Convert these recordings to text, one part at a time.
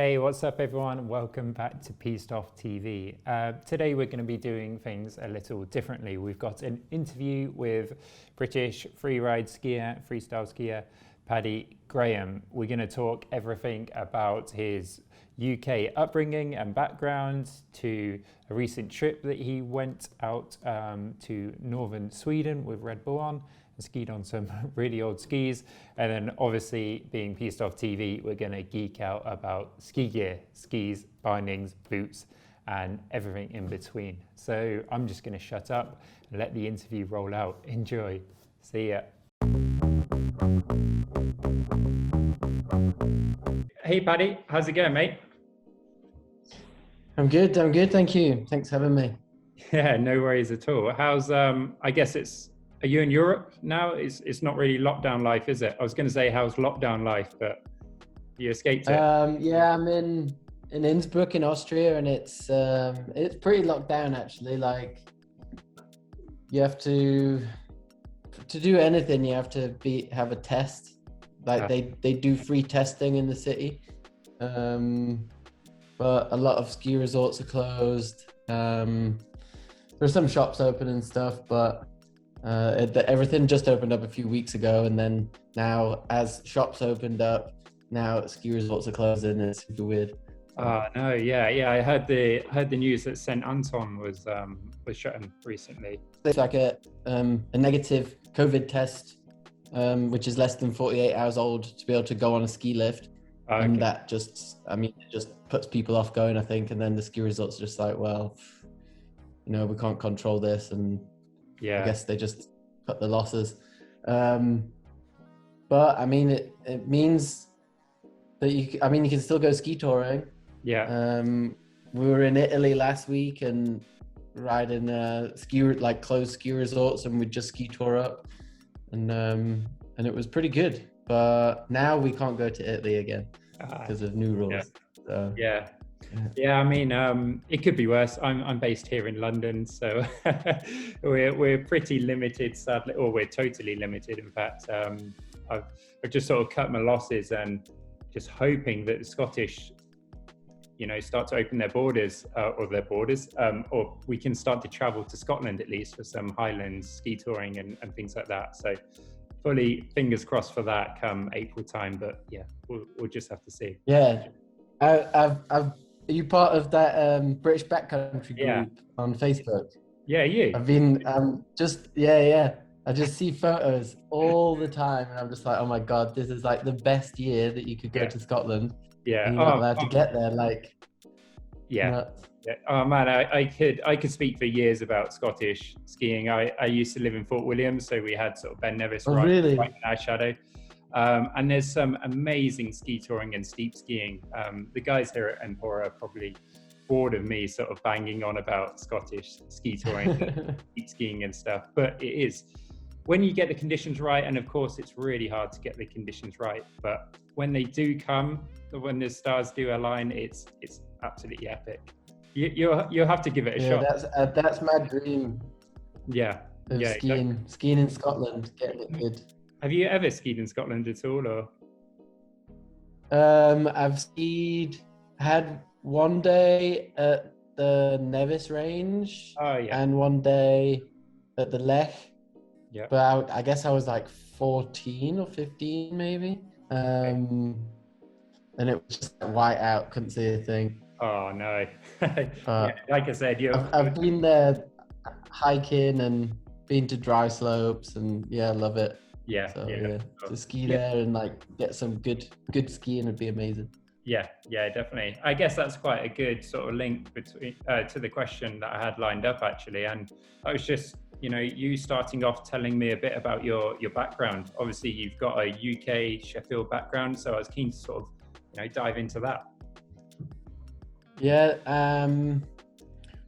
Hey, what's up everyone? Welcome back to Piste Off TV. Today we're going to be doing things a little differently. We've got an interview with British freeride skier, freestyle skier, Paddy Graham. We're going to talk everything about his UK upbringing and background, to a recent trip that he went out to northern Sweden with Red Bull on, skied on some really old skis, and then obviously being Piste Off TV, we're going to geek out about ski gear, skis, bindings, boots, and everything in between. So I'm just going to shut up and let the interview roll out. Enjoy. See ya. Hey Paddy, how's it going, mate? I'm good, thank you. Thanks for having me. Yeah, no worries at all. How's I guess are you in Europe now? It's not really lockdown life, is it? I was going to say, how's lockdown life, but you escaped it. Yeah, I'm in Innsbruck in Austria, and it's pretty locked down actually. Like, you have to do anything, you have to have a test. Like they do free testing in the city, but a lot of ski resorts are closed. There's some shops open and stuff, but everything just opened up a few weeks ago, and then now as shops opened up, now ski resorts are closing. It's super weird. No, yeah. I heard the news that St. Anton was shutting recently. It's like a negative COVID test, which is less than 48 hours old, to be able to go on a ski lift. Okay. And that just puts people off going, I think. And then the ski resorts are just like, well, we can't control this, and yeah, I guess they just cut the losses. But I mean, it means that you can still go ski touring. Yeah. We were in Italy last week and riding closed ski resorts, and we just ski tour up, and it was pretty good. But now we can't go to Italy again because of new rules. Yeah. So, yeah, I mean, it could be worse. I'm based here in London, so we're pretty limited, sadly, or we're totally limited. In fact, I've just sort of cut my losses and just hoping that the Scottish, start to open their borders, or we can start to travel to Scotland at least for some Highlands ski touring and things like that. So fully fingers crossed for that come April time. But yeah, we'll just have to see. Yeah, are you part of that British backcountry group on Facebook? Yeah, you. I've been I just see photos all the time, and I'm just like, oh my god, this is like the best year that you could go to Scotland. Yeah, and you're not allowed to get there. Like, nuts. Yeah. Oh man, I could speak for years about Scottish skiing. I used to live in Fort William, so we had sort of Ben Nevis right in our shadow. And there's some amazing ski touring and steep skiing. The guys here at Empora are probably bored of me sort of banging on about Scottish ski touring and steep skiing and stuff. But it is, when you get the conditions right, and of course it's really hard to get the conditions right, but when they do come, when the stars do align, it's absolutely epic. You'll have to give it a shot. That's my dream. Yeah. Skiing in Scotland, getting it good. Have you ever skied in Scotland at all, or? I've had one day at the Nevis range. Oh yeah. And one day at the Lech. Yeah. But I guess I was like 14 or 15 maybe. And it was just white out, couldn't see a thing. Oh no. Like I said, I've been there hiking and been to dry slopes, and I love it. To ski there and like get some good skiing would be amazing. Yeah, definitely. I guess that's quite a good sort of link between to the question that I had lined up actually, and I was just you starting off telling me a bit about your background. Obviously you've got a UK Sheffield background, so I was keen to sort of dive into that.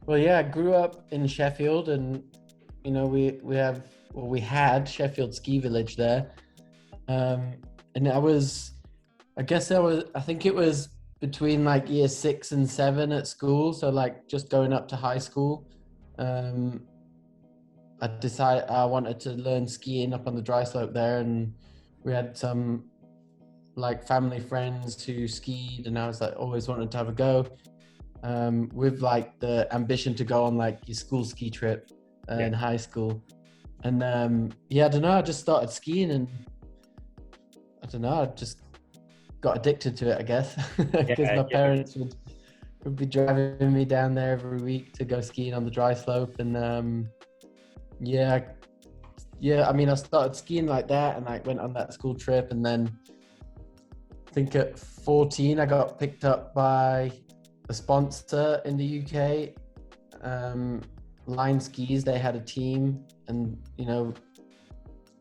I grew up in Sheffield, and we had Sheffield Ski Village there, and I think it was between like year 6 and 7 at school, so like just going up to high school. I decided I wanted to learn skiing up on the dry slope there, and we had some like family friends who skied, and I was like always wanted to have a go, with like the ambition to go on like your school ski trip in high school. And I don't know, I just started skiing, and I don't know, I just got addicted to it, I guess, because my parents would be driving me down there every week to go skiing on the dry slope. And I mean, I started skiing like that, and I went on that school trip, and then I think at 14 I got picked up by a sponsor in the UK, Line Skis. They had a team, and you know,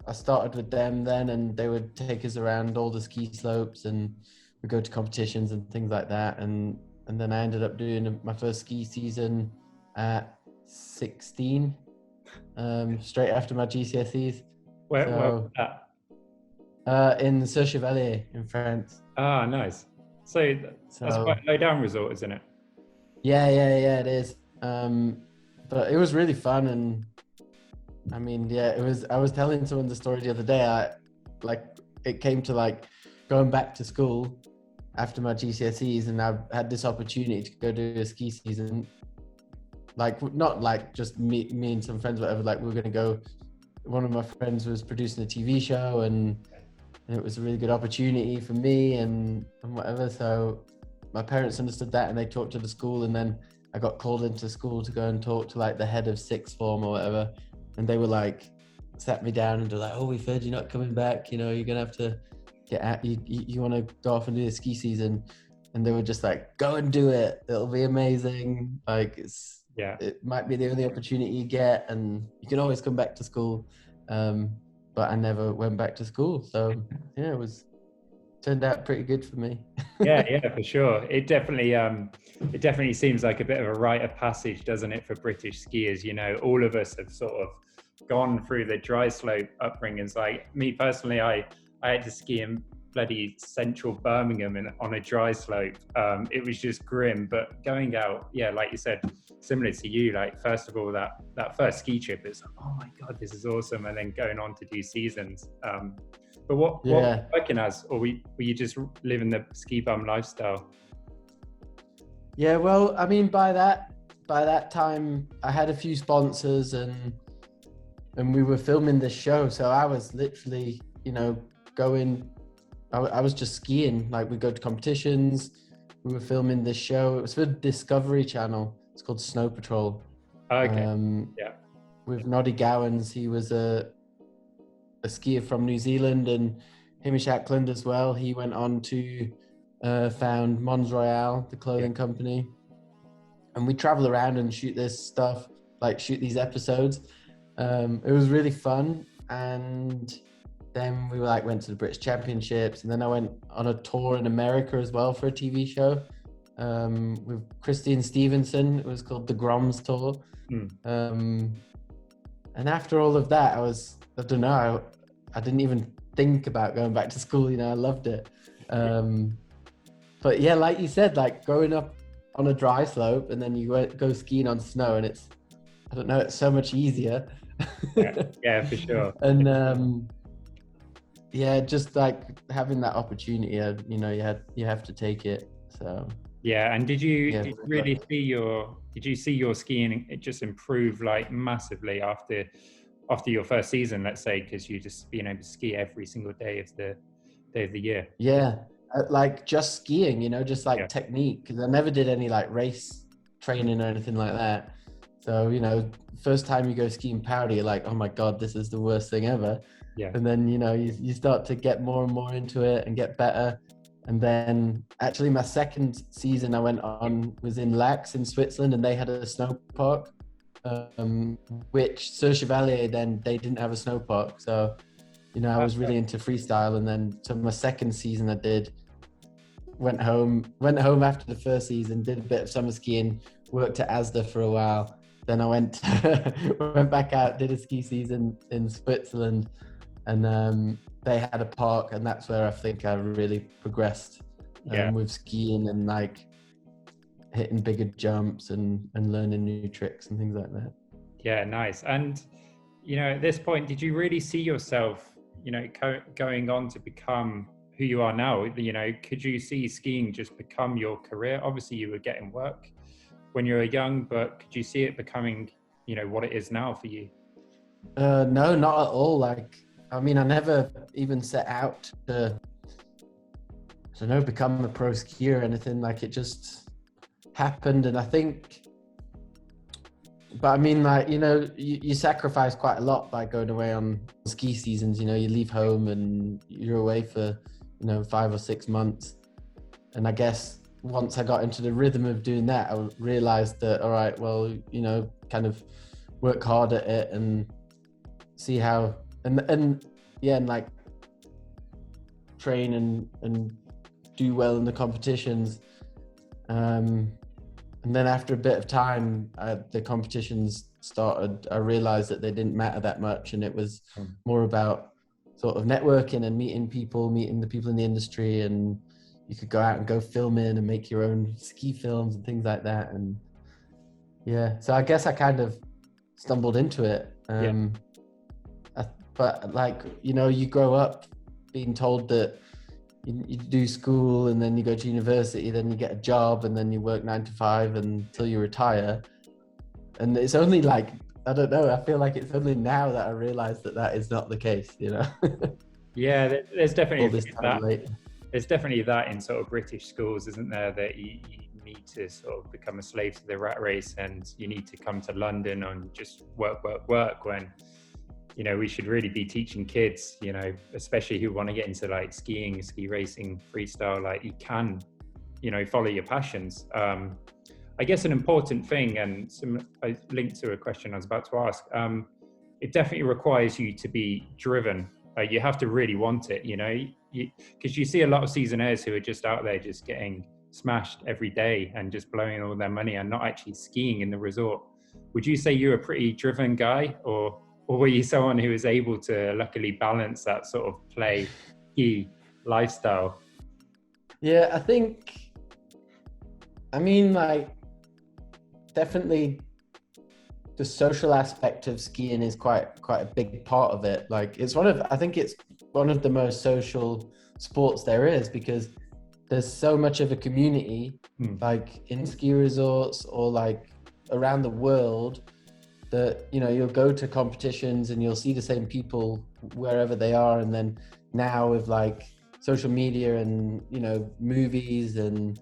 I started with them then, and they would take us around all the ski slopes, and we go to competitions and things like that. And then I ended up doing my first ski season at 16, straight after my GCSEs. Where was that? In Sheffield Ski Village in France. Ah, nice. So that's quite a low down resort, isn't it? Yeah, it is. But it was really fun, and I mean, it was. I was telling someone the story the other day. It came to like going back to school after my GCSEs, and I had this opportunity to go do a ski season. Like, not like just me and some friends, whatever. Like, we were gonna go. One of my friends was producing a TV show, and it was a really good opportunity for me and whatever. So my parents understood that, and they talked to the school, and then I got called into school to go and talk to like the head of sixth form or whatever. And they were like, sat me down and they're like, oh, we've heard you're not coming back. You know, you're going to have to get out. You want to go off and do the ski season. And they were just like, go and do it. It'll be amazing. Like, it might be the only opportunity you get, and you can always come back to school. But I never went back to school. So yeah, turned out pretty good for me. yeah, for sure. It definitely seems like a bit of a rite of passage, doesn't it, for British skiers? You know, all of us have sort of gone through the dry slope upbringings. Like me personally, I had to ski in bloody central Birmingham on a dry slope. It was just grim, but going out, like you said, similar to you, like first of all, that first ski trip is, oh my God, this is awesome. And then going on to do seasons. But what were you working as, or were you just living the ski bum lifestyle? Yeah, well, I mean, by that time, I had a few sponsors, and we were filming this show. So I was literally, you know, I was just skiing. Like, we go to competitions. We were filming this show. It was for Discovery Channel. It's called Snow Patrol. Okay. With Noddy Gowans. He was a skier from New Zealand, and Hamish Ackland as well. He went on to found Mons Royale, the clothing company. And we travel around and shoot this stuff, like shoot these episodes. It was really fun. And then we went to the British Championships, and then I went on a tour in America as well for a TV show with Christine Stevenson. It was called the Groms Tour. And after all of that, I don't know, I didn't even think about going back to school. You know, I loved it. But yeah, like you said, like growing up on a dry slope, and then you go skiing on snow, and it's so much easier. Yeah, for sure. And just like having that opportunity, you know, you have to take it. So and did you really see your skiing just improve like massively after your first season, let's say, because you just being able to ski every single day of the year? Like just skiing, you know, just like technique, because I never did any like race training or anything like that. So, you know, first time you go skiing powder, you're like, oh my God, this is the worst thing ever. And then, you know, you start to get more and more into it and get better. And then actually my second season I went on was in Lax in Switzerland, and they had a snow park, which Sur Chevalier, then they didn't have a snow park. So, you know, I was really into freestyle. And then so my second season went home after the first season, did a bit of summer skiing, worked at Asda for a while. Then I went back out, did a ski season in Switzerland, and they had a park, and that's where I think I really progressed with skiing and like hitting bigger jumps and learning new tricks and things like that. Yeah, nice. And, you know, at this point, did you really see yourself, you know, going on to become who you are now, could you see skiing just become your career? Obviously you were getting work when you were young, but could you see it becoming, what it is now for you? No, not at all. Like, I mean, I never even set out to, I don't know, become a pro skier or anything. Like, it just happened. And I think, but I mean, like, you sacrifice quite a lot by going away on ski seasons. You leave home and you're away for, 5 or 6 months. And I guess once I got into the rhythm of doing that, I realized that, all right, well, kind of work hard at it and see how, and like train and do well in the competitions. And then after a bit of time, the competitions started, I realized that they didn't matter that much. And it was more about sort of networking and meeting the people in the industry, and you could go out and go filming and make your own ski films and things like that. And yeah, so I guess I kind of stumbled into it. But like, you grow up being told that you do school and then you go to university, then you get a job and then you work 9 to 5 until you retire. And it's only like, I don't know, I feel like it's only now that I realize that is not the case, Yeah, there's definitely all this time later. There's definitely that in sort of British schools, isn't there, that you need to sort of become a slave to the rat race, and you need to come to London and just work when, we should really be teaching kids, especially who want to get into like skiing, ski racing, freestyle, like you can, follow your passions. I guess an important thing, and I linked to a question I was about to ask, it definitely requires you to be driven. You have to really want it, because you see a lot of seasonaires who are just out there just getting smashed every day and just blowing all their money and not actually skiing in the resort. Would you say you're a pretty driven guy, or were you someone who was able to luckily balance that sort of play ski lifestyle? Yeah, I mean, like, definitely the social aspect of skiing is quite a big part of it. Like, I think it's one of the most social sports there is, because there's so much of a community, like in ski resorts or like around the world, that you'll go to competitions and you'll see the same people wherever they are. And then now with like social media and movies and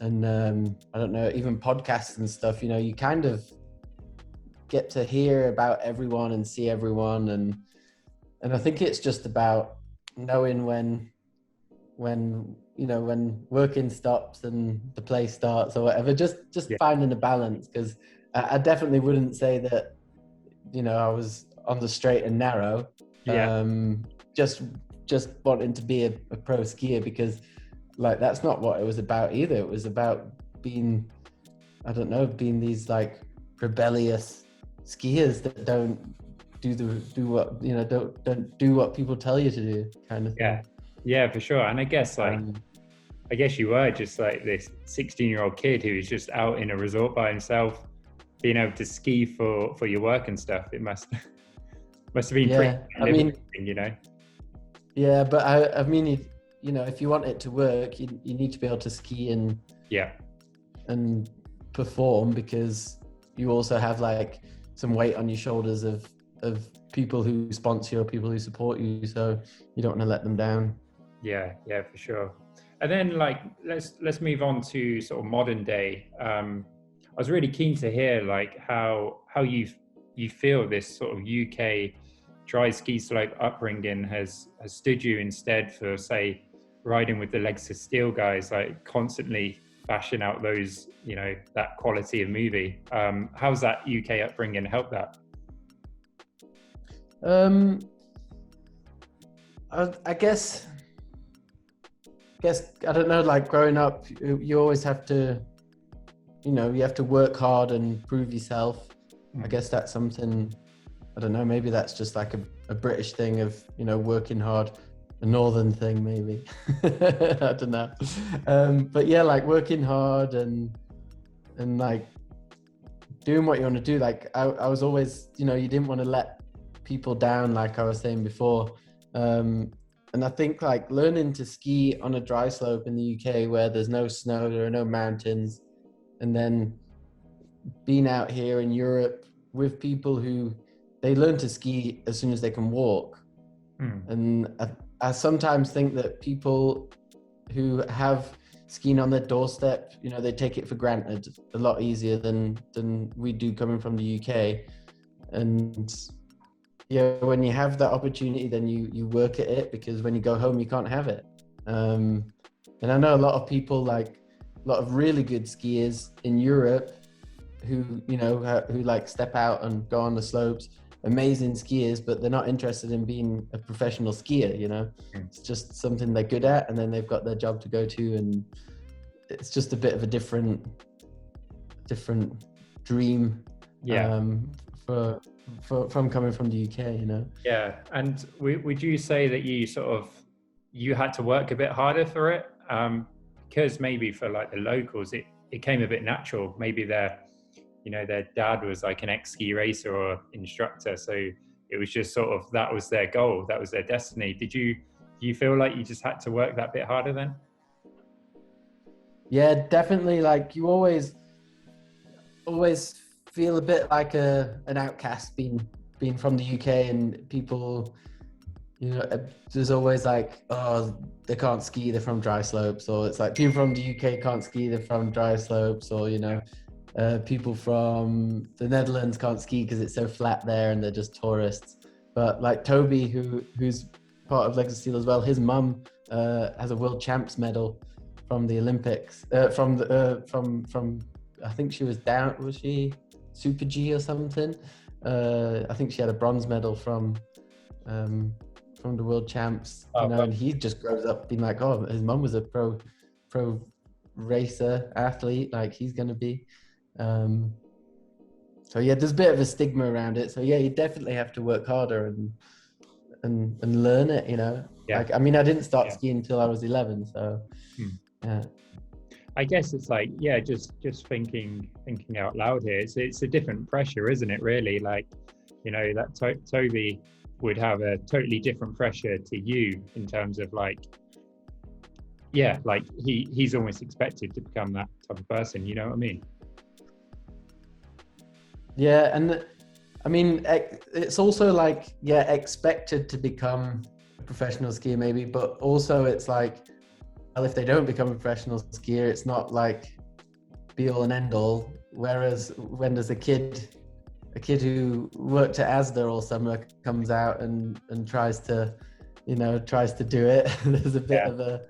I don't know, even podcasts and stuff, you kind of get to hear about everyone and see everyone, and I think it's just about knowing when working stops and the play starts or whatever, just finding a balance. Because I definitely wouldn't say that I was on the straight and narrow, just wanting to be a pro skier, because like that's not what it was about either. It was about being these like rebellious skiers that don't do what people tell you to do, kind of thing. Yeah, for sure. And I guess I guess you were just like this 16-year-old kid who was just out in a resort by himself, being able to ski for your work and stuff. It must have been pretty Yeah, but I mean, if you want it to work, you need to be able to ski and perform, because you also have like some weight on your shoulders of people who sponsor you or people who support you, so you don't want to let them down. Yeah, for sure. And then like let's move on to sort of modern day. I was really keen to hear like how you feel this sort of UK dry ski slope upbringing has stood you instead for, say, riding with the legs of steel guys, like constantly bashing out those, that quality of movie. How's that UK upbringing helped that? I guess I don't know, like growing up, you always have to, you have to work hard and prove yourself. I guess that's something, I don't know, maybe that's just like a British thing of, working hard, a northern thing maybe. I don't know. But yeah, like working hard and like doing what you want to do. Like I was always, you didn't want to let people down, like I was saying before. I think like learning to ski on a dry slope in the UK where there's no snow, there are no mountains, and then being out here in Europe with people who they learn to ski as soon as they can walk. And I sometimes think that people who have skiing on their doorstep, you know, they take it for granted a lot easier than we do coming from the UK. And yeah, when you have that opportunity, then you work at it, because when you go home, you can't have it. And I know a lot of people, like a lot of really good skiers in Europe who, you know, who like step out and go on the slopes, amazing skiers, but they're not interested in being a professional skier, you know. It's just something they're good at, and then they've got their job to go to, and it's just a bit of a different dream from coming from the UK, you know. Yeah. And would you say that you had to work a bit harder for it? Because maybe for like the locals, it came a bit natural. Maybe their dad was like an ex-ski racer or instructor, so it was just sort of, that was their goal, that was their destiny. Do you feel like you just had to work that bit harder then? Yeah, definitely. Like you always feel a bit like an outcast being from the UK, and people, you know, there's always like, oh, they can't ski, they're from dry slopes, or it's like people from the UK can't ski, they're from dry slopes, or, you know, people from the Netherlands can't ski because it's so flat there and they're just tourists. But like Toby, who's part of Legacy Steel as well, his mum has a world champs medal from the Olympics, from I think she was she Super G or something? I think she had a bronze medal from the world champs, you know, and he just grows up being like, oh, his mum was a pro racer athlete, like he's gonna be. So yeah, there's a bit of a stigma around it. So yeah, you definitely have to work harder and learn it, you know. Yeah. Like, I mean, I didn't start skiing until I was 11, so yeah. I guess it's like, yeah, just thinking out loud here. It's a different pressure, isn't it? Really, like, you know, that Toby would have a totally different pressure to you in terms of like, yeah, like he's almost expected to become that type of person. You know what I mean? Yeah, and I mean, it's also like, yeah, expected to become a professional skier maybe, but also it's like, well, if they don't become a professional skier, it's not like be all and end all. Whereas when there's a kid who worked at Asda all summer comes out and tries to do it, there's a bit of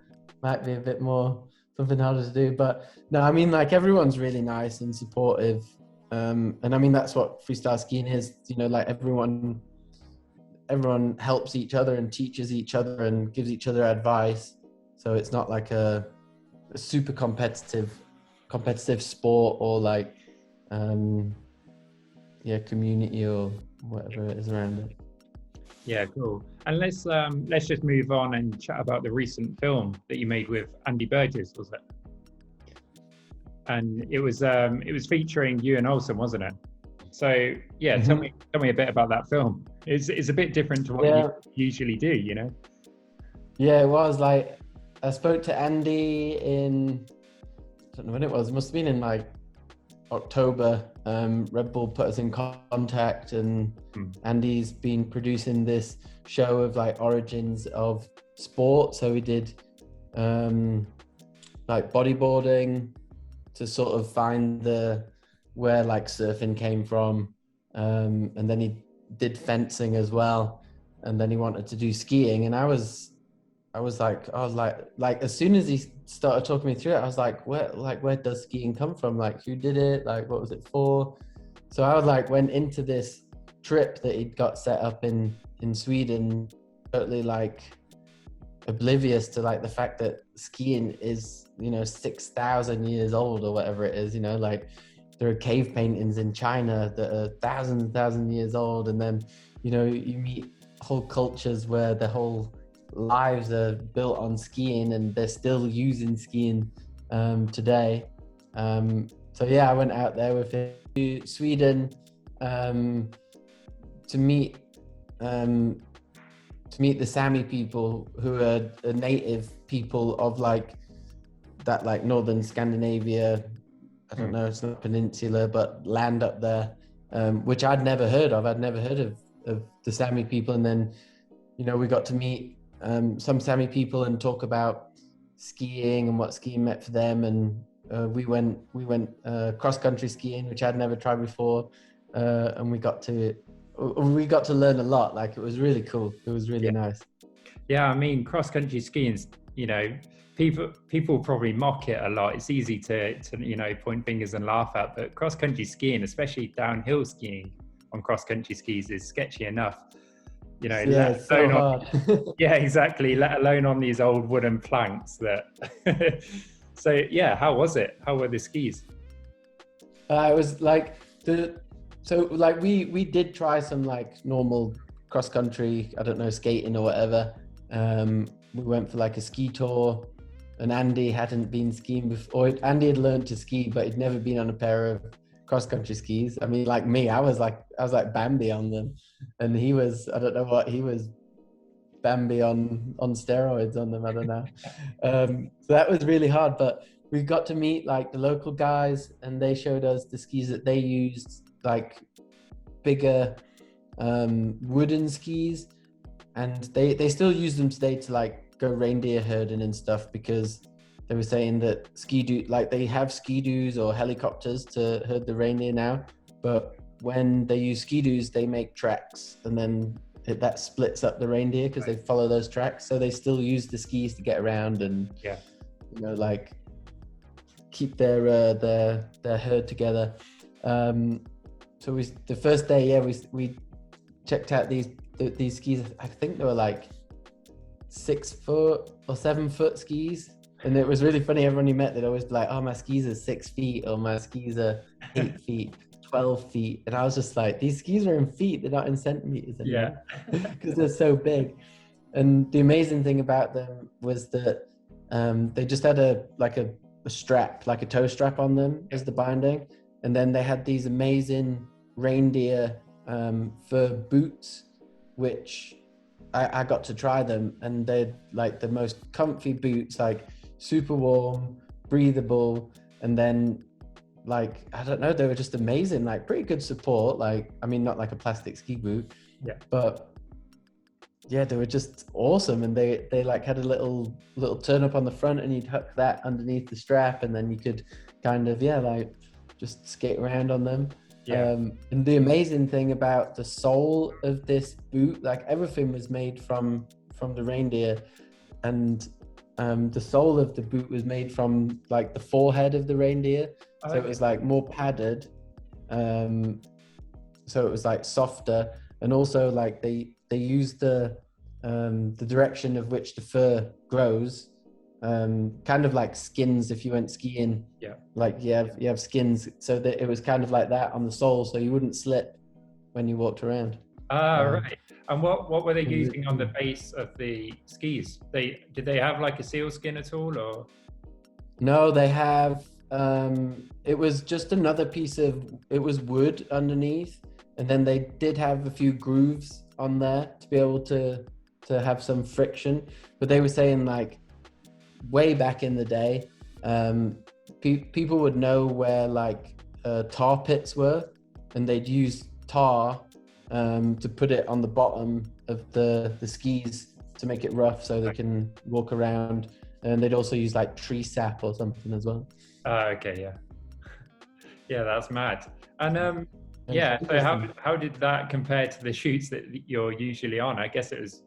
might be a bit more, something harder to do. But no, I mean, like everyone's really nice and supportive. And I mean, that's what freestyle skiing is, you know, like everyone helps each other and teaches each other and gives each other advice. So it's not like a super competitive sport, or like, community or whatever it is around it. Yeah, cool. And let's just move on and chat about the recent film that you made with Andy Burgess, was it? And it was featuring you and Olsen, wasn't it? So yeah, tell me a bit about that film. It's a bit different to what you usually do, you know? Yeah, it was. Like, I spoke to Andy in, I don't know when it was. It must have been in like October. Red Bull put us in contact, and Andy's been producing this show of like origins of sport. So we did like bodyboarding to sort of find where like surfing came from, and then he did fencing as well, and then he wanted to do skiing, and I was like as soon as he started talking me through it, I was like, where does skiing come from? Like, who did it? Like, what was it for? So I was like, went into this trip that he'd got set up in Sweden, totally like oblivious to like the fact that skiing is, you know, 6,000 years old or whatever it is, you know, like there are cave paintings in China that are thousand years old. And then, you know, you meet whole cultures where the whole lives are built on skiing and they're still using skiing today. So yeah, I went out there with him to Sweden to meet meet the Sámi people, who are a native people of like that, like northern Scandinavia. I don't know, it's not peninsula, but land up there, which I'd never heard of. I'd never heard of the Sámi people. And then, you know, we got to meet some Sámi people and talk about skiing and what skiing meant for them. And we went cross country skiing, which I'd never tried before, and we got to learn a lot. Like, it was really cool. It was really nice. Yeah, I mean, cross country skiing, you know, people probably mock it a lot. It's easy to you know, point fingers and laugh at, but cross country skiing, especially downhill skiing on cross country skis, is sketchy enough. You know, it's so hard. Yeah, exactly. Let alone on these old wooden planks that. So yeah, how was it? How were the skis? It was like we did try some like normal cross country, I don't know, skating or whatever. We went for like a ski tour, and Andy hadn't been skiing before. Andy had learned to ski, but he'd never been on a pair of cross country skis. I mean, like me, I was like Bambi on them, and he was, I don't know what, he was Bambi on steroids on them. I don't know. So that was really hard, but we got to meet like the local guys, and they showed us the skis that they used, like bigger wooden skis, and they still use them today to like go reindeer herding and stuff, because they were saying that they have ski-doos or helicopters to herd the reindeer now, but when they use ski-doos, they make tracks, and then that splits up the reindeer because they follow those tracks. So they still use the skis to get around and you know, like keep their herd together. So the first day, we checked out these skis. I think they were like 6 foot or 7 foot skis, and it was really funny. Everyone you met, they'd always be like, "Oh, my skis are 6 feet," or "My skis are 8 feet, 12 feet," and I was just like, "These skis are in feet; they're not in centimeters anymore." Because they're so big. And the amazing thing about them was that they just had a strap, like a toe strap on them as the binding, and then they had these amazing reindeer fur boots, which I got to try them, and they're like the most comfy boots, like super warm, breathable, and then like, I don't know, they were just amazing, like pretty good support. Like, I mean, not like a plastic ski boot, but yeah, they were just awesome. And they like had a little turn up on the front, and you'd hook that underneath the strap, and then you could kind of like just skate around on them. And the amazing thing about the sole of this boot, like everything was made from the reindeer, and the sole of the boot was made from like the forehead of the reindeer. So it was like more padded, so it was like softer, and also like they used the direction of which the fur grows, kind of like skins. If you went skiing, like you have skins, so that it was kind of like that on the sole, so you wouldn't slip when you walked around. Right. And what were they using on the base of the skis? Did they have like a seal skin at all, or? No, they have. It was just another piece of. It was wood underneath, and then they did have a few grooves on there to be able to have some friction. But they were saying like, way back in the day, people would know where like tar pits were, and they'd use tar to put it on the bottom of the skis to make it rough so they can walk around. And they'd also use like tree sap or something as well. Okay, yeah, that's mad. And so how did that compare to the shoots that you're usually on? I guess it's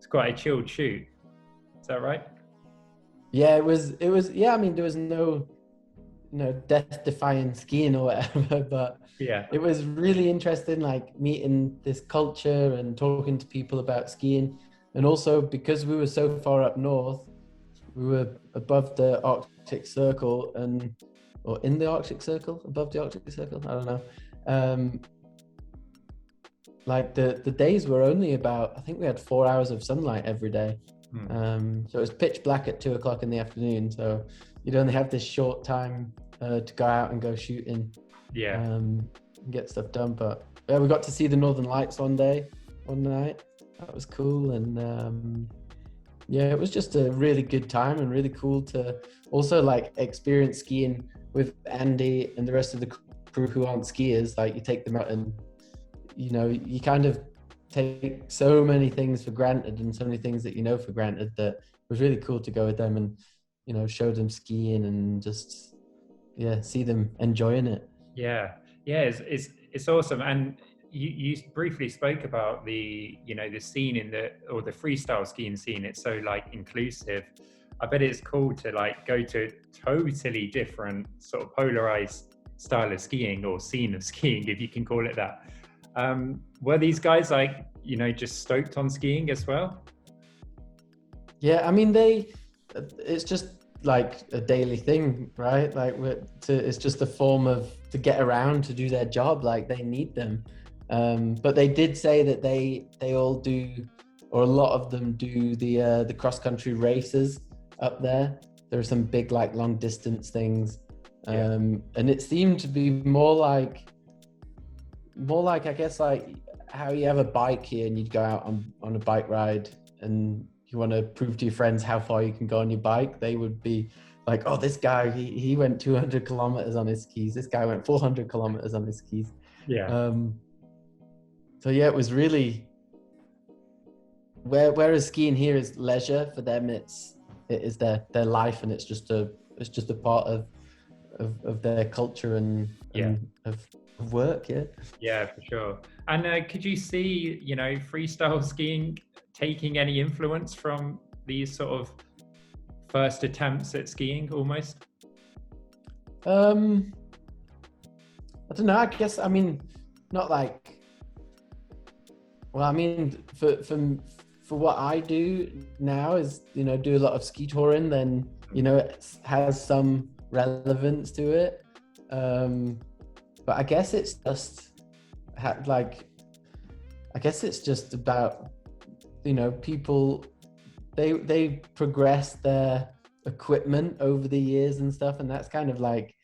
quite a chilled shoot. Is that right? Yeah, it was. Yeah, I mean, there was no death-defying skiing or whatever, but it was really interesting, like meeting this culture and talking to people about skiing. And also because we were so far up north, we were above the Arctic Circle, or in the Arctic Circle, above the Arctic Circle, I don't know. Like the days were only about, I think we had 4 hours of sunlight every day. So it was pitch black at 2:00 in the afternoon. So you'd only have this short time to go out and go shooting, and get stuff done. But yeah, we got to see the Northern Lights one night. that was cool. And yeah, it was just a really good time and really cool to also like experience skiing with Andy and the rest of the crew who aren't skiers. Like you take them out and, you know, you kind of take so many things for granted and so many things that you know for granted, that it was really cool to go with them and, you know, show them skiing and just, yeah, see them enjoying it. Yeah, it's awesome. And you briefly spoke about the, you know, the scene or the freestyle skiing scene. It's so like inclusive. I bet it's cool to like go to a totally different sort of polarized style of skiing, or scene of skiing, if you can call it that. Were these guys like, you know, just stoked on skiing as well? Yeah, I mean, it's just like a daily thing, right? Like it's just a form of to get around, to do their job. Like they need them. But they did say that they all do, or a lot of them do the cross country races up there. There are some big like long distance things, and it seemed to be more like I guess like how you have a bike here and you'd go out on a bike ride and you want to prove to your friends how far you can go on your bike. They would be like, oh, this guy, he went 200 kilometers on his skis. This guy went 400 kilometers on his skis. Yeah. So yeah, it was really, whereas skiing here is leisure, for them it is their life, and it's just a part of their culture and of work. Yeah, for sure. And could you see, you know, freestyle skiing taking any influence from these sort of first attempts at skiing almost? I don't know, I guess, I mean, not like, well, I mean, for what I do now is, you know, do a lot of ski touring, then, you know, it has some relevance to it. But I guess it's just about, you know, people, they progress their equipment over the years and stuff, and that's kind of like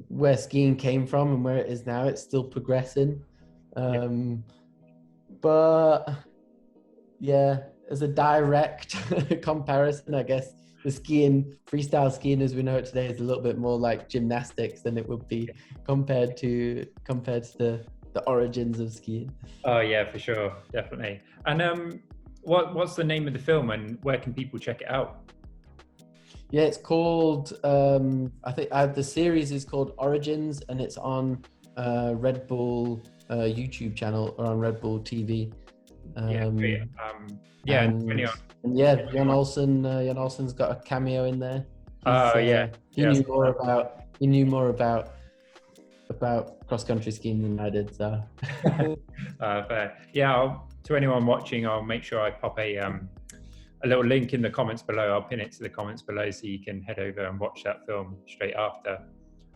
where skiing came from and where it is now. It's still progressing. But yeah, as a direct comparison, I guess the freestyle skiing as we know it today is a little bit more like gymnastics than it would be compared to the origins of skiing. Oh yeah, for sure, definitely. And what's the name of the film, and where can people check it out? Yeah, it's called, I think the series is called Origins, and it's on Red Bull YouTube channel, or on Red Bull TV. Jan Olsen's got a cameo in there. He knew more about cross country skiing than I did. So fair. Yeah, to anyone watching, I'll make sure I pop a little link in the comments below. I'll pin it to the comments below so you can head over and watch that film straight after.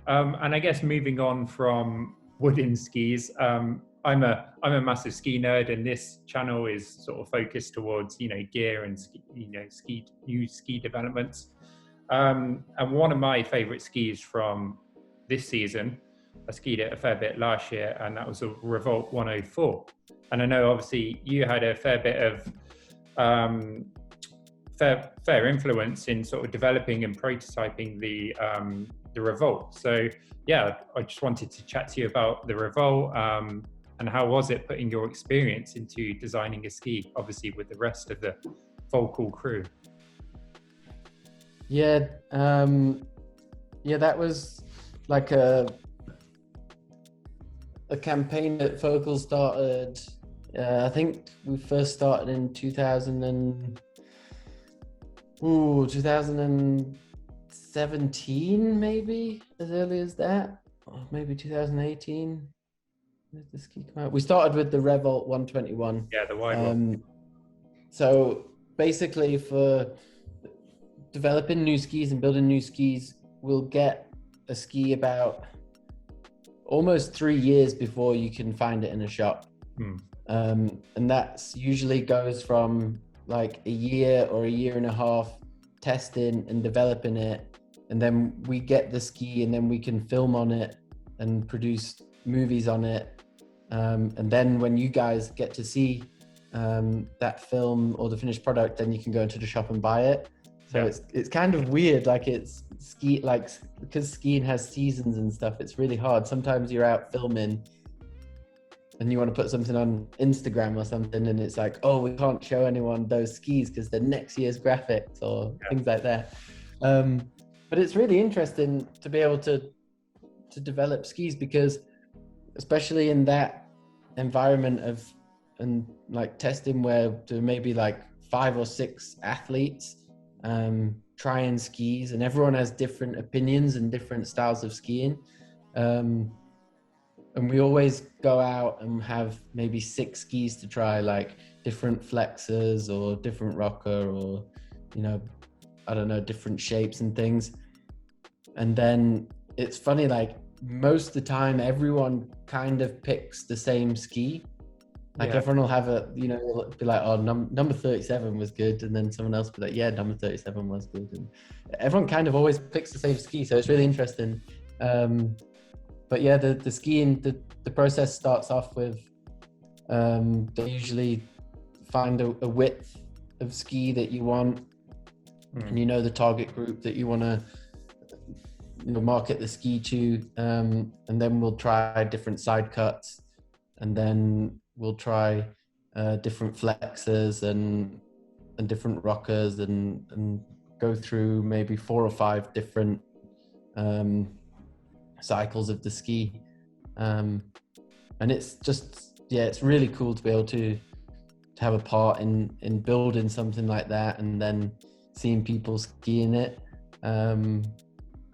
And I guess moving on from wooden skis, I'm a massive ski nerd, and this channel is sort of focused towards, you know, gear and new ski developments. And one of my favorite skis from this season, I skied it a fair bit last year, and that was a Revolt 104. And I know obviously you had a fair bit of fair influence in sort of developing and prototyping the Revolt. So yeah, I just wanted to chat to you about the Revolt, and how was it putting your experience into designing a ski, obviously with the rest of the Volkl crew? Yeah, that was like a campaign that Volkl started. I think we first started in 2017, maybe, as early as that, or maybe 2018. When did the ski come out? We started with the Revolt 121. Yeah, the wide one. So basically, for developing new skis and building new skis, we'll get a ski about almost 3 years before you can find it in a shop. And that's usually goes from like a year or a year and a half testing and developing it, and then we get the ski, and then we can film on it and produce movies on it, and then when you guys get to see that film or the finished product, then you can go into the shop and buy it. So it's kind of weird, like it's because skiing has seasons and stuff, it's really hard. Sometimes you're out filming and you want to put something on Instagram or something, and it's like, oh, we can't show anyone those skis because they're next year's graphics or things like that. But it's really interesting to be able to develop skis, because especially in that environment and like testing where there may be like 5 or 6 athletes trying skis, and everyone has different opinions and different styles of skiing. And we always go out and have maybe 6 skis to try, like different flexors or different rocker, or, you know, I don't know, different shapes and things. And then it's funny, like most of the time, everyone kind of picks the same ski. Like everyone will have a, you know, be like, oh, number 37 was good. And then someone else will be like, yeah, number 37 was good. And everyone kind of always picks the same ski. So it's really interesting. But yeah, the skiing, the process starts off with, they usually find a width of ski that you want, and you know the target group that you want to, you know, market the ski to, and then we'll try different side cuts, and then we'll try different flexors and different rockers, and go through maybe 4 or 5 different cycles of the ski, and it's just, yeah, it's really cool to be able to have a part in building something like that, and then seeing people skiing it, and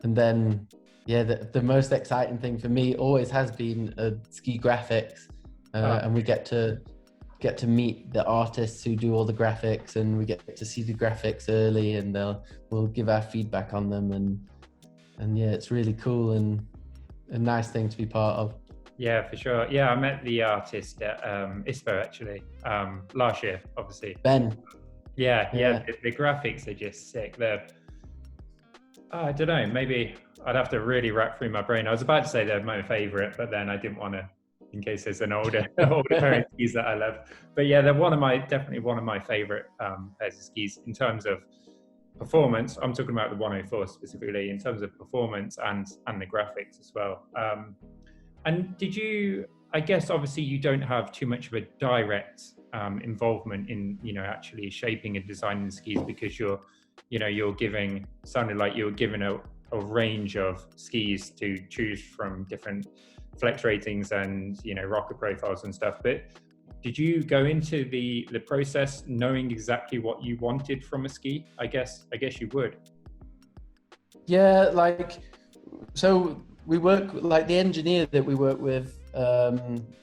then the most exciting thing for me always has been ski graphics, and we get to meet the artists who do all the graphics, and we get to see the graphics early, and we'll give our feedback on them, and yeah, it's really cool and a nice thing to be part of. Yeah, for sure. Yeah, I met the artist at ISPO actually last year, obviously. Ben. Yeah. The graphics are just sick. I don't know, maybe I'd have to really rack through my brain. I was about to say they're my favorite, but then I didn't want to, in case there's an older pair of skis that I love. But yeah, they're definitely one of my favorite pairs of skis in terms of performance. I'm talking about the 104 specifically, in terms of performance and the graphics as well. And did you, I guess obviously you don't have too much of a direct involvement in, you know, actually shaping and designing the skis, because sounded like you're given a range of skis to choose from, different flex ratings and, you know, rocker profiles and stuff. But did you go into the process knowing exactly what you wanted from a ski? I guess you would. Yeah, like, so we work, like the engineer that we work with,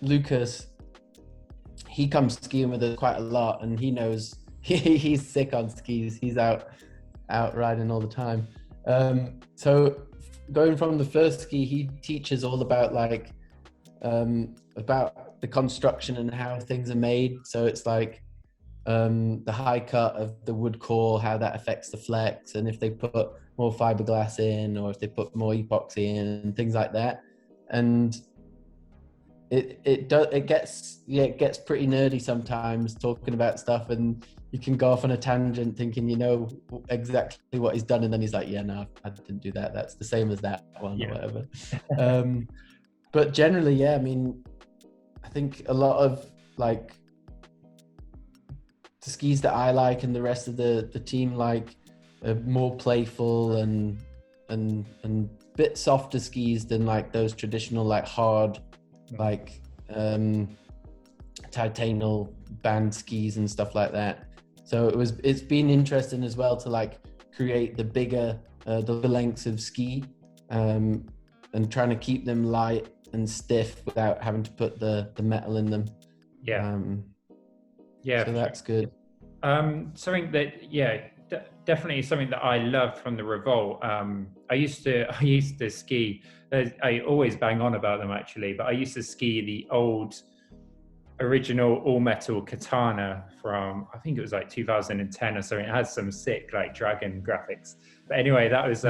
Lucas, he comes skiing with us quite a lot, and he knows he's sick on skis. He's out riding all the time. So going from the first ski, he teaches all about like about the construction and how things are made. So it's like the high cut of the wood core, how that affects the flex, and if they put more fiberglass in or if they put more epoxy in and things like that. And it gets pretty nerdy sometimes talking about stuff, and you can go off on a tangent thinking you know exactly what he's done, and then he's like, yeah, no, I didn't do that, that's the same as that one, or whatever. But generally, yeah, I mean, I think a lot of like the skis that I like and the rest of the team like are more playful and bit softer skis than like those traditional like hard like titanial band skis and stuff like that. So it's been interesting as well to like create the bigger the lengths of ski, and trying to keep them light and stiff without having to put the metal in them. So that's good. Something that definitely something that I loved from the Revolt. I used to ski. I always bang on about them actually, but I used to ski the old original all metal Katana from, I think it was like 2010 or something. It has some sick like dragon graphics. But anyway, that was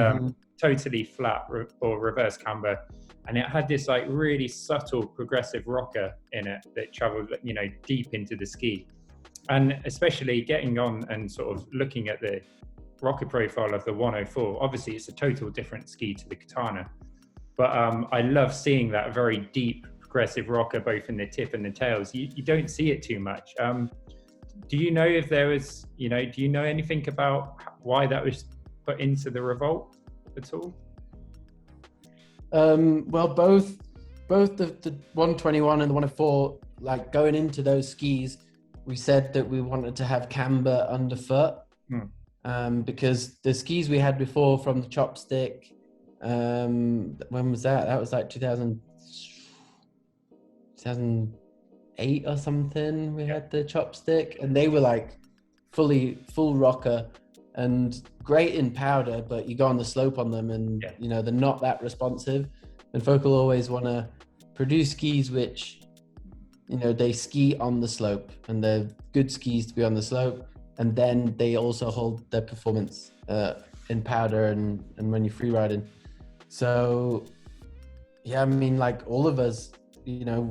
totally flat or reverse camber, and it had this like really subtle progressive rocker in it that traveled, you know, deep into the ski. And especially getting on and sort of looking at the rocker profile of the 104, obviously it's a total different ski to the Katana. But I love seeing that very deep progressive rocker, both in the tip and the tails. You don't see it too much. Do you know if there was, do you know anything about why that was put into the Revolt at all? Well, both the 121 and the 104, like going into those skis, we said that we wanted to have camber underfoot, because the skis we had before from the chopstick, when was that? That was like 2008 or something. We had the chopstick, and they were like full rocker and great in powder, but you go on the slope on them and they're not that responsive. And Volkl always want to produce skis which they ski on the slope, and they're good skis to be on the slope, and then they also hold their performance in powder and when you're free riding. So yeah, I mean, like all of us, I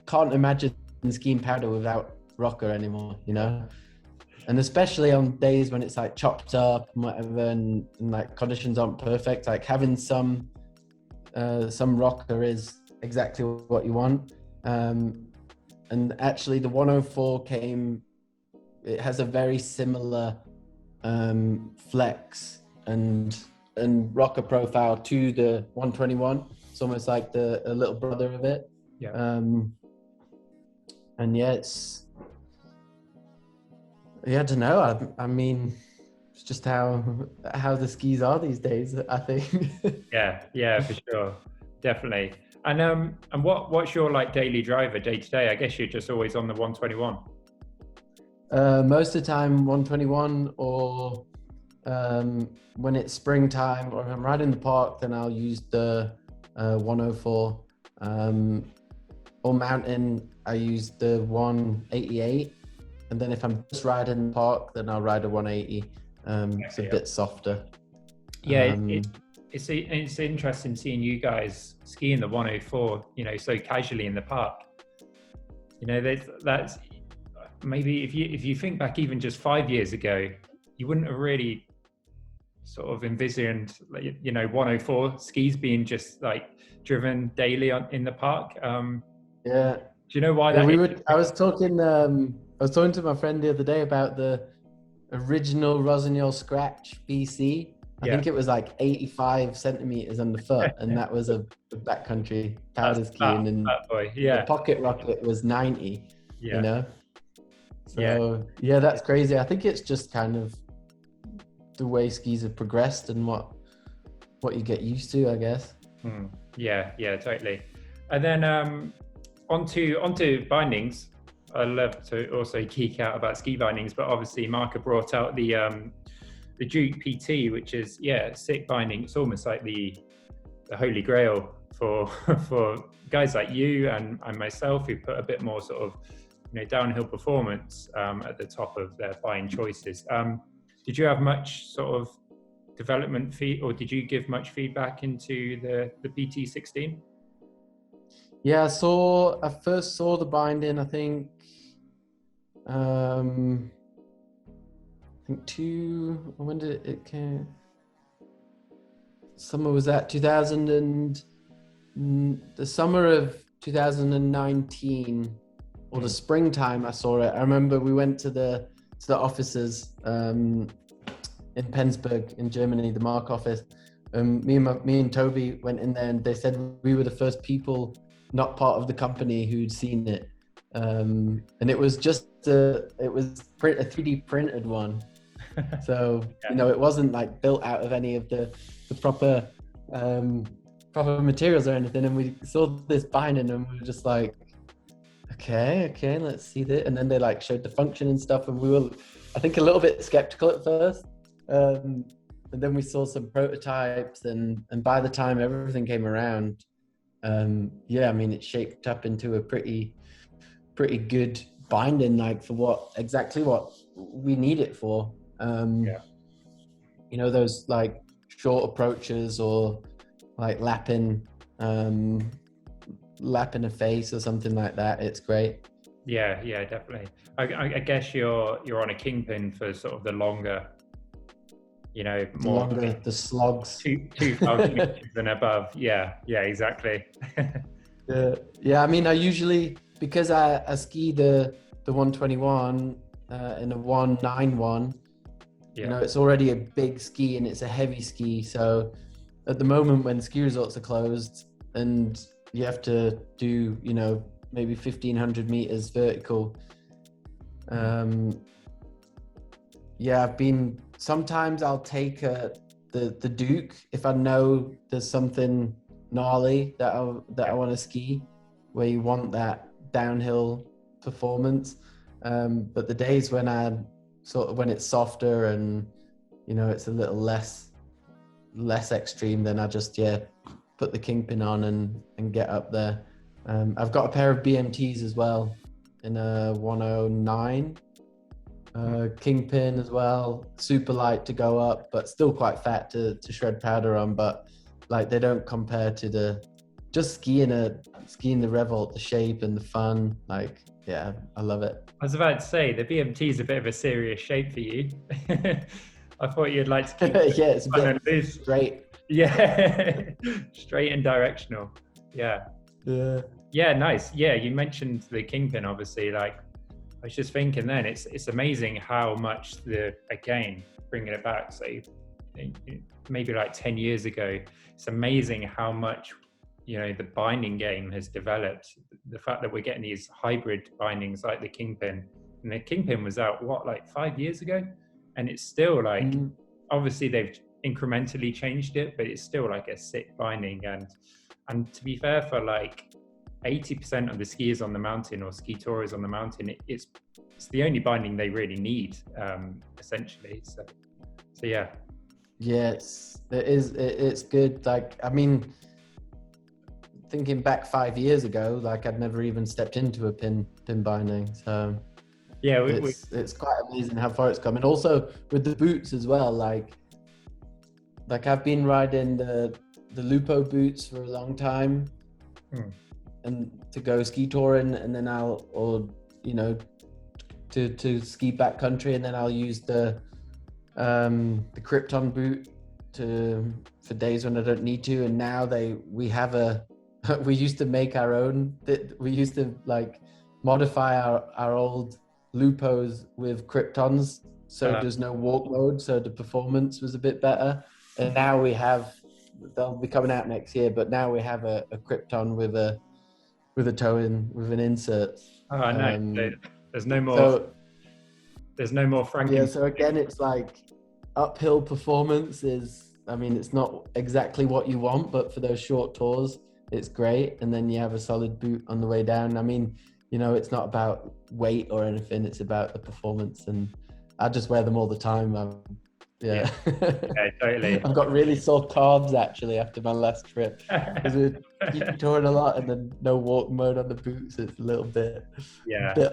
can't imagine skiing powder without rocker anymore, and especially on days when it's like chopped up and whatever, and like conditions aren't perfect, like having some rocker is exactly what you want. And actually the 104 it has a very similar flex and rocker profile to the 121. It's almost like a little brother of it. And yeah, I don't know. I mean, it's just how the skis are these days, I think. yeah, for sure, definitely. And what's your like daily driver day to day? I guess you're just always on the 121. Most of the time 121, or when it's springtime or if I'm riding the park, then I'll use the 104. Or mountain, I use the 188. And then if I'm just riding the park, then I'll ride a 180. It's a bit softer. Yeah, it's interesting seeing you guys skiing the 104, so casually in the park. That's maybe if you think back even just 5 years ago, you wouldn't have really sort of envisioned 104 skis being just like driven daily in the park. Yeah. Do you know why that? I was talking to my friend the other day about the original Rossignol Scratch BC. I think it was like 85 centimeters underfoot, and that was a backcountry powder skiing, and the pocket rocket was 90. So yeah, that's crazy. I think it's just kind of the way skis have progressed and what you get used to, I guess. Yeah, totally. And then onto bindings. I love to also geek out about ski bindings, but obviously Marka brought out the Duke PT, which is sick binding. It's almost like the holy grail for guys like you and myself who put a bit more sort of downhill performance at the top of their buying choices. Did you have much sort of development or did you give much feedback into the PT 16? Yeah, I first saw the binding, I think when did it came? Summer was that 2000 and the summer of 2019 or the springtime I saw it. I remember we went to the offices in Penzberg in Germany, the Mark office. Me and Toby went in there, and they said we were the first people not part of the company who'd seen it. And it was just a 3D printed one. So, it wasn't like built out of any of the proper materials or anything. And we saw this binding and we were just like, okay, let's see this. And then they like showed the function and stuff. And we were, I think, a little bit skeptical at first. And then we saw some prototypes, and by the time everything came around, it shaped up into a pretty good binding, like for exactly what we need it for. Those like short approaches or like lapping a face or something like that. It's great. Yeah, yeah, definitely. I guess you're on a kingpin for sort of the longer, The more longer, the slogs. 2,000 meters and above. Yeah, yeah, exactly. Yeah. I mean, I usually, because I ski the 121 in a 191. Yeah. It's already a big ski and it's a heavy ski. So at the moment when ski resorts are closed and you have to do, maybe 1,500 meters vertical. Sometimes I'll take the Duke if I know there's something gnarly that I want to ski, where you want that downhill performance. But the days when when it's softer and it's a little less extreme, then I just put the kingpin on and get up there. I've got a pair of BMTs as well in a 109 kingpin as well, super light to go up but still quite fat to shred powder on, but like they don't compare to just skiing the revolt, the shape and the fun. Like, yeah, I love it. I was about to say the BMT is a bit of a serious shape for you. I thought you'd like to keep it yeah, it's a bit straight. Yeah. Straight and directional. Yeah. Yeah, nice. Yeah, you mentioned the kingpin, obviously. Like, I was just thinking then, it's amazing how much again, bringing it back, so maybe like 10 years ago, it's amazing how much, the binding game has developed. The fact that we're getting these hybrid bindings like the kingpin, and the kingpin was out, like 5 years ago? And it's still like, obviously they've incrementally changed it, but it's still like a sick binding. And to be fair, for like 80% of the skiers on the mountain or ski tourers on the mountain, it's the only binding they really need, essentially. So yeah. Yes, it's good. Like, I mean, thinking back 5 years ago, like I'd never even stepped into a pin binding. So yeah, it's quite amazing how far it's come. And also with the boots as well, like I've been riding the Lupo boots for a long time, and to go ski touring, and then to ski backcountry, and then I'll use the Krypton boot for days when I don't need to. And now we used to make our own. We used to like modify our old Lupos with Kryptons, so there's no walk mode, so the performance was a bit better. And now they'll be coming out next year, but now we have a Krypton with a toe in, with an insert. Oh, no. There's no more. There's no more Franken. Yeah. So again, it's like uphill performance it's not exactly what you want, but for those short tours, it's great. And then you have a solid boot on the way down. I mean, it's not about weight or anything. It's about the performance, and I just wear them all the time. Yeah, totally. I've got really sore calves actually after my last trip because we're touring a lot, and then no walk mode on the boots. It's a little bit,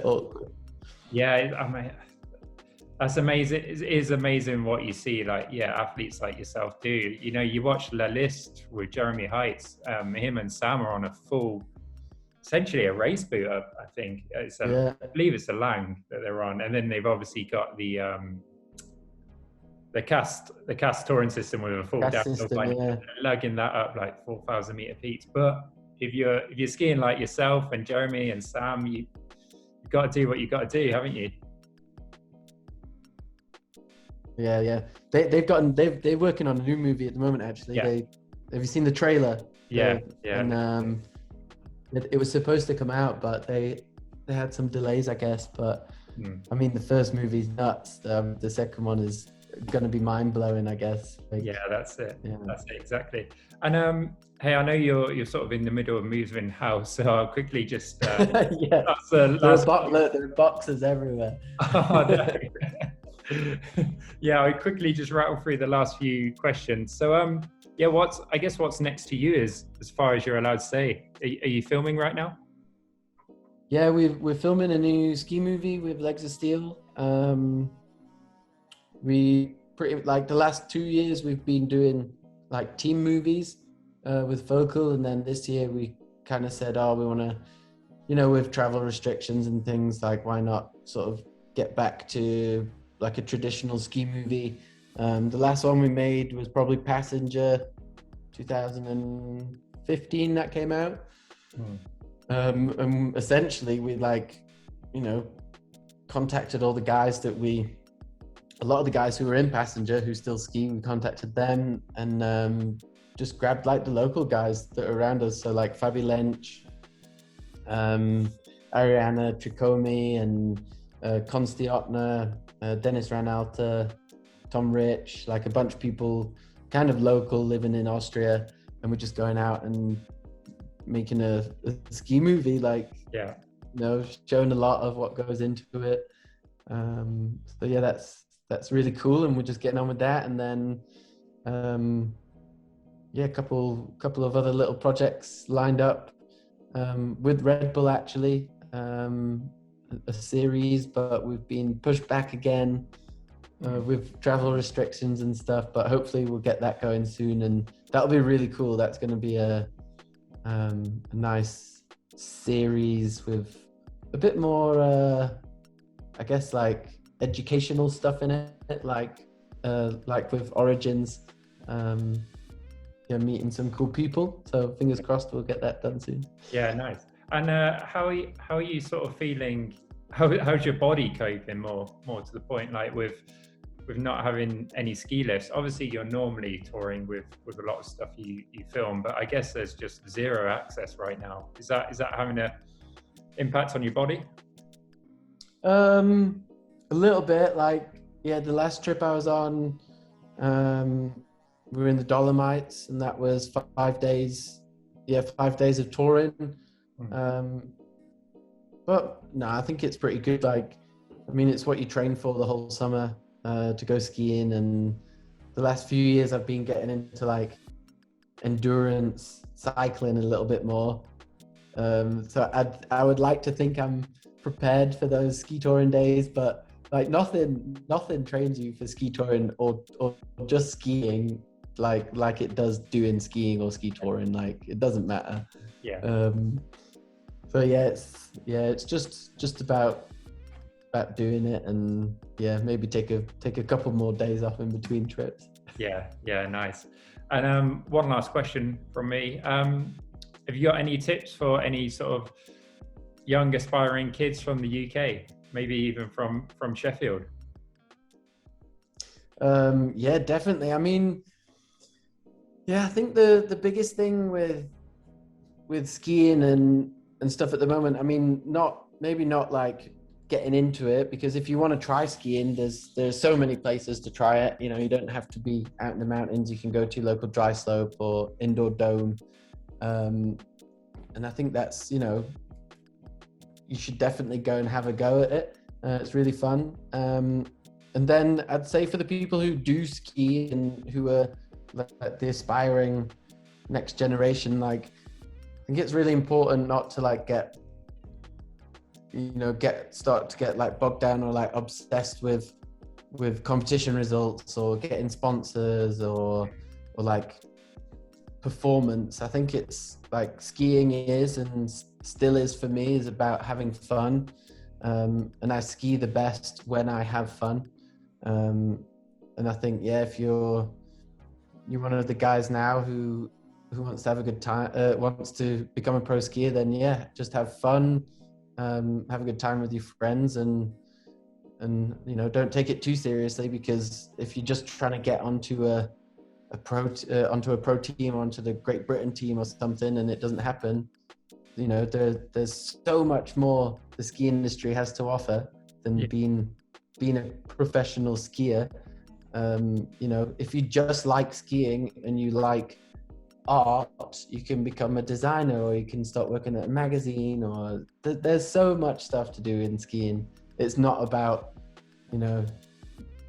awkward. Yeah, I mean, that's amazing. It is amazing what you see. Like, athletes like yourself do. You watch La Liste with Jeremy Heights. Him and Sámi are on a full, essentially a race boot. I think I believe it's a Lang that they're on, and then they've obviously got the cast touring system with a full downhill binding, lugging that up like 4,000 meter peaks. But if you're skiing like yourself and Jeremy and Sam, you've got to do what you got to do, haven't you? Yeah. They're working on a new movie at the moment. Actually, have you seen the trailer? Yeah. And it was supposed to come out, but they had some delays, I guess. But I mean, the first movie's nuts. The second one is going to be mind-blowing, I guess. That's it. That's it, exactly. And hey, I know you're sort of in the middle of moving house, so I'll quickly just there are boxes everywhere. Oh, no. I'll quickly just rattle through the last few questions. So what's next to you, is as far as you're allowed to say? Are you filming right now? Yeah, we're filming a new ski movie with Legs of Steel. We pretty, like, the last 2 years we've been doing like team movies with Volkl, and then this year we kind of said, we want to you know, with travel restrictions and things, like why not sort of get back to like a traditional ski movie. The last one we made was probably Passenger, 2015 that came out. And essentially we like, you know, contacted all the guys a lot of the guys who were in Passenger who still ski, we contacted them and just grabbed like the local guys that are around us. So like Fabi Lench, Ariana Tricomi and Konsti Ottner, Dennis Ranalta, Tom Rich, like a bunch of people kind of local living in Austria, and we're just going out and making a ski movie, like, you know, showing a lot of what goes into it. So yeah, that's really cool, and we're just getting on with that. And then a couple of other little projects lined up with Red Bull, actually, a series, but we've been pushed back again with travel restrictions and stuff, but hopefully we'll get that going soon, and that'll be really cool. That's going to be a nice series with a bit more I guess like educational stuff in it, like with Origins, meeting some cool people. So fingers crossed we'll get that done soon. Yeah, nice. And how are you sort of feeling? How's your body coping? More to the point, like with not having any ski lifts. Obviously, you're normally touring with a lot of stuff you film, but I guess there's just zero access right now. Is that having an impact on your body? A little bit. Like, yeah, the last trip I was on, we were in the Dolomites, and that was 5 days. Yeah, 5 days of touring. But no, I think it's pretty good. Like, I mean, it's what you train for the whole summer, to go skiing. And the last few years I've been getting into like endurance cycling a little bit more. So I would like to think I'm prepared for those ski touring days, but like nothing trains you for ski touring or just skiing like it does doing skiing or ski touring. Like, it doesn't matter. So it's just about doing it, and maybe take a couple more days off in between trips. Yeah, nice. And one last question from me. Have you got any tips for any sort of young aspiring kids from the UK, maybe even from Sheffield? Yeah, definitely. I mean, I think the biggest thing with skiing and stuff at the moment, I mean, maybe not like getting into it, because if you want to try skiing, there's so many places to try it. You know, you don't have to be out in the mountains. You can go to local dry slope or indoor dome. And I think that's, you know, you should definitely go and have a go at it. It's really fun. And then I'd say for the people who do ski and who are like the aspiring next generation, like, I think it's really important not to like start to get like bogged down or like obsessed with competition results or getting sponsors or like performance. I think it's like skiing is and still is for me is about having fun, and I ski the best when I have fun, and I think if you're one of the guys now who wants to have a good time, wants to become a pro skier, then just have fun, have a good time with your friends, and you know, don't take it too seriously, because if you're just trying to get onto a pro team, onto the Great Britain team or something, and it doesn't happen, you know, there's so much more the ski industry has to offer than being a professional skier. You know, if you just like skiing and you like art, you can become a designer, or you can start working at a magazine, or there's so much stuff to do in skiing. It's not about, you know,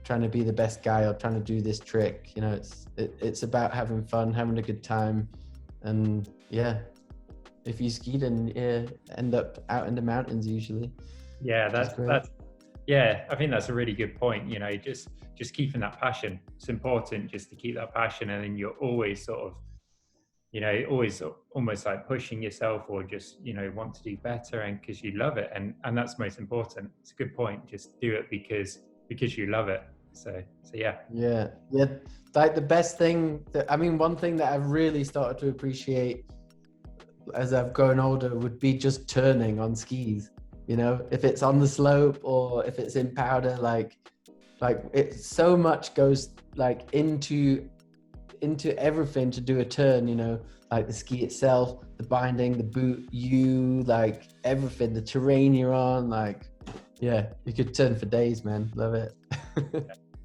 trying to be the best guy or trying to do this trick. You know, it's about having fun, having a good time. And if you ski, then end up out in the mountains usually. That's I think that's a really good point. You know, just keeping that passion. It's important just to keep that passion, and then you're always sort of, you know, always almost like pushing yourself, or just, you know, want to do better, and because you love it, and that's most important. It's a good point. Just do it because you love it. So yeah. Like the best thing that, I mean, one thing that I've really started to appreciate as I've grown older would be just turning on skis. You know, if it's on the slope or if it's in powder, like it so much goes like into everything to do a turn, you know, like the ski itself, the binding, the boot, like everything, the terrain you're on, like, yeah, you could turn for days, man. Love it.